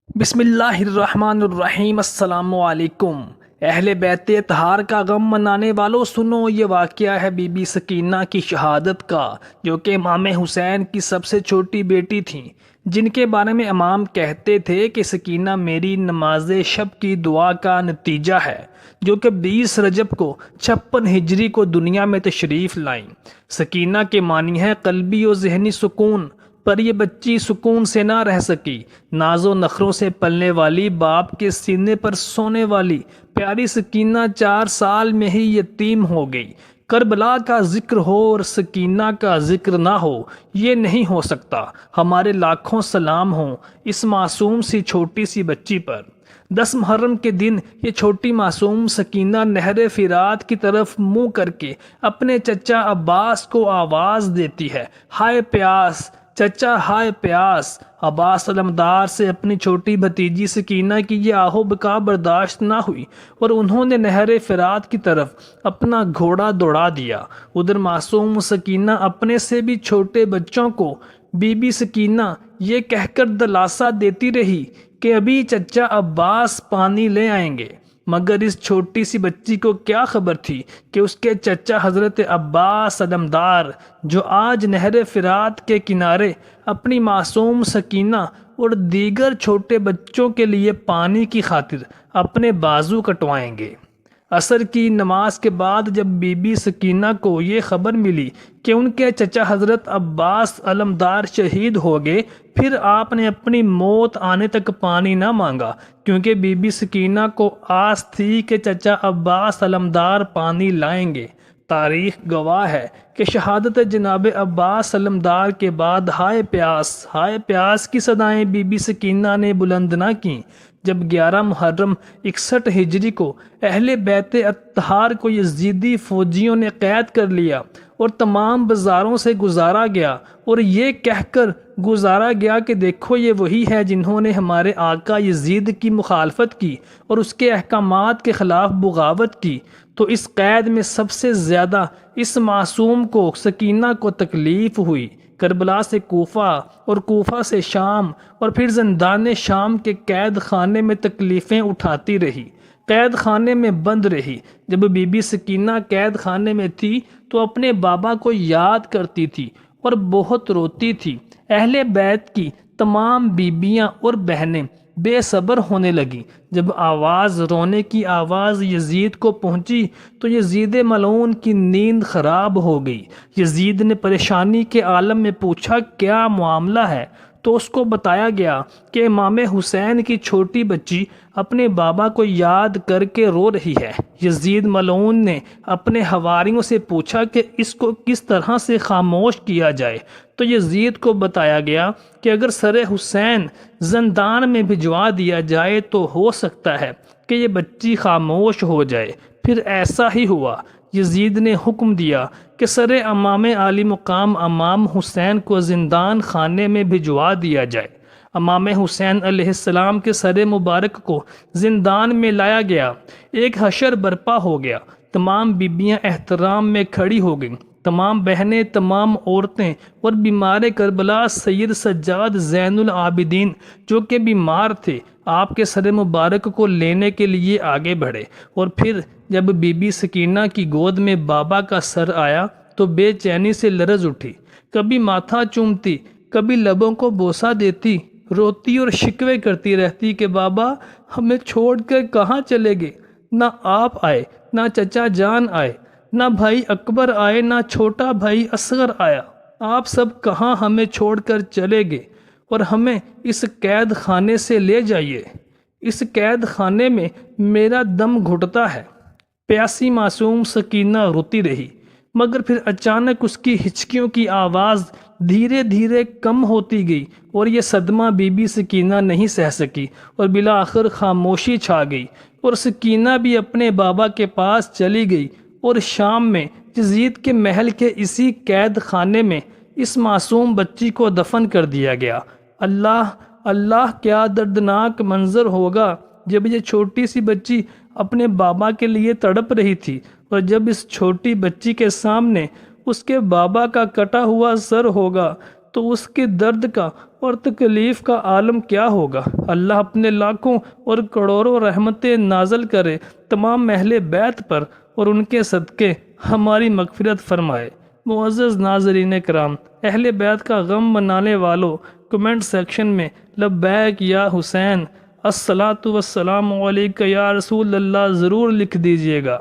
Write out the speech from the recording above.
بسم اللہ الرحمن الرحیم۔ السلام علیکم اہل بیت اطہار کا غم منانے والوں، سنو یہ واقعہ ہے بی بی سکینہ کی شہادت کا، جو کہ امام حسین کی سب سے چھوٹی بیٹی تھیں، جن کے بارے میں امام کہتے تھے کہ سکینہ میری نماز شب کی دعا کا نتیجہ ہے، جو کہ 20 رجب کو 56 ہجری کو دنیا میں تشریف لائیں۔ سکینہ کے معنی ہے قلبی و ذہنی سکون، پر یہ بچی سکون سے نہ رہ سکی۔ ناز و نخروں سے پلنے والی، باپ کے سینے پر سونے والی پیاری سکینہ 4 سال میں ہی یتیم ہو گئی۔ کربلا کا ذکر ہو اور سکینہ کا ذکر نہ ہو، یہ نہیں ہو سکتا۔ ہمارے لاکھوں سلام ہوں اس معصوم سی چھوٹی سی بچی پر۔ 10 محرم کے دن یہ چھوٹی معصوم سکینہ نہر فرات کی طرف منہ کر کے اپنے چچا عباس کو آواز دیتی ہے، ہائے پیاس چچا، ہائے پیاس۔ عباس علمدار سے اپنی چھوٹی بھتیجی سکینہ کی یہ آہو بکا برداشت نہ ہوئی اور انہوں نے نہر فرات کی طرف اپنا گھوڑا دوڑا دیا۔ ادھر معصوم سکینہ اپنے سے بھی چھوٹے بچوں کو بی بی سکینہ یہ کہہ کر دلاسا دیتی رہی کہ ابھی چچا عباس پانی لے آئیں گے، مگر اس چھوٹی سی بچی کو کیا خبر تھی کہ اس کے چچا حضرت عباس علمدار، جو آج نہر فرات کے کنارے اپنی معصوم سکینہ اور دیگر چھوٹے بچوں کے لیے پانی کی خاطر اپنے بازو کٹوائیں گے۔ عصر کی نماز کے بعد جب بی بی سکینہ کو یہ خبر ملی کہ ان کے چچا حضرت عباس علمدار شہید ہو گئے، پھر آپ نے اپنی موت آنے تک پانی نہ مانگا، کیونکہ بی بی سکینہ کو آس تھی کہ چچا عباس علمدار پانی لائیں گے۔ تاریخ گواہ ہے کہ شہادت جناب عباس علمدار کے بعد ہائے پیاس کی صدائیں بی بی سکینہ نے بلند نہ کیں۔ جب 11 محرم 61 ہجری کو اہل بیت اطہار کو یزیدی فوجیوں نے قید کر لیا اور تمام بازاروں سے گزارا گیا اور یہ کہہ کر گزارا گیا کہ دیکھو یہ وہی ہے جنہوں نے ہمارے آقا یزید کی مخالفت کی اور اس کے احکامات کے خلاف بغاوت کی، تو اس قید میں سب سے زیادہ اس معصوم کو سکینہ کو تکلیف ہوئی۔ کربلا سے کوفہ اور کوفہ سے شام اور پھر زندان شام کے قید خانے میں تکلیفیں اٹھاتی رہی، قید خانے میں بند رہی۔ جب بی بی سکینہ قید خانے میں تھی تو اپنے بابا کو یاد کرتی تھی اور بہت روتی تھی۔ اہل بیت کی تمام بیبیاں اور بہنیں بے صبر ہونے لگیں۔ جب رونے کی آواز یزید کو پہنچی تو یزید ملعون کی نیند خراب ہو گئی۔ یزید نے پریشانی کے عالم میں پوچھا کیا معاملہ ہے، تو اس کو بتایا گیا کہ امام حسین کی چھوٹی بچی اپنے بابا کو یاد کر کے رو رہی ہے۔ یزید ملعون نے اپنے حواریوں سے پوچھا کہ اس کو کس طرح سے خاموش کیا جائے، تو یزید کو بتایا گیا کہ اگر سر حسین زندان میں بھجوا دیا جائے تو ہو سکتا ہے کہ یہ بچی خاموش ہو جائے۔ پھر ایسا ہی ہوا۔ یزید نے حکم دیا کہ سر امام عالی مقام امام حسین کو زندان خانے میں بھجوا دیا جائے۔ امام حسین علیہ السلام کے سر مبارک کو زندان میں لایا گیا۔ ایک حشر برپا ہو گیا۔ تمام بیبیاں احترام میں کھڑی ہو گئیں۔ تمام بہنیں، تمام عورتیں اور بیمار کربلا سید سجاد زین العابدین جو کہ بیمار تھے، آپ کے سر مبارک کو لینے کے لیے آگے بڑھے، اور پھر جب بی بی سکینہ کی گود میں بابا کا سر آیا تو بے چینی سے لرز اٹھی، کبھی ماتھا چومتی، کبھی لبوں کو بوسہ دیتی، روتی اور شکوے کرتی رہتی کہ بابا ہمیں چھوڑ کر کہاں چلے گئے، نہ آپ آئے، نہ چچا جان آئے، نہ بھائی اکبر آئے، نہ چھوٹا بھائی اصغر آیا، آپ سب کہاں ہمیں چھوڑ کر چلے گئے، اور ہمیں اس قید خانے سے لے جائیے، اس قید خانے میں میرا دم گھٹتا ہے۔ پیاسی معصوم سکینہ روتی رہی، مگر پھر اچانک اس کی ہچکیوں کی آواز دھیرے دھیرے کم ہوتی گئی اور یہ صدمہ بی بی سکینہ نہیں سہ سکی اور بالآخر خاموشی چھا گئی، اور سکینہ بھی اپنے بابا کے پاس چلی گئی، اور شام میں یزید کے محل کے اسی قید خانے میں اس معصوم بچی کو دفن کر دیا گیا۔ اللہ کیا دردناک منظر ہوگا جب یہ چھوٹی سی بچی اپنے بابا کے لیے تڑپ رہی تھی، اور جب اس چھوٹی بچی کے سامنے اس کے بابا کا کٹا ہوا سر ہوگا تو اس کے درد کا اور تکلیف کا عالم کیا ہوگا۔ اللہ اپنے لاکھوں اور کروڑوں رحمتیں نازل کرے تمام اہل بیت پر اور ان کے صدقے ہماری مغفرت فرمائے۔ معزز ناظرین کرام، اہل بیت کا غم منانے والوں کمنٹ سیکشن میں لبیک یا حسین، الصلاۃ والسلام علیک یا رسول اللہ ضرور لکھ دیجئے گا۔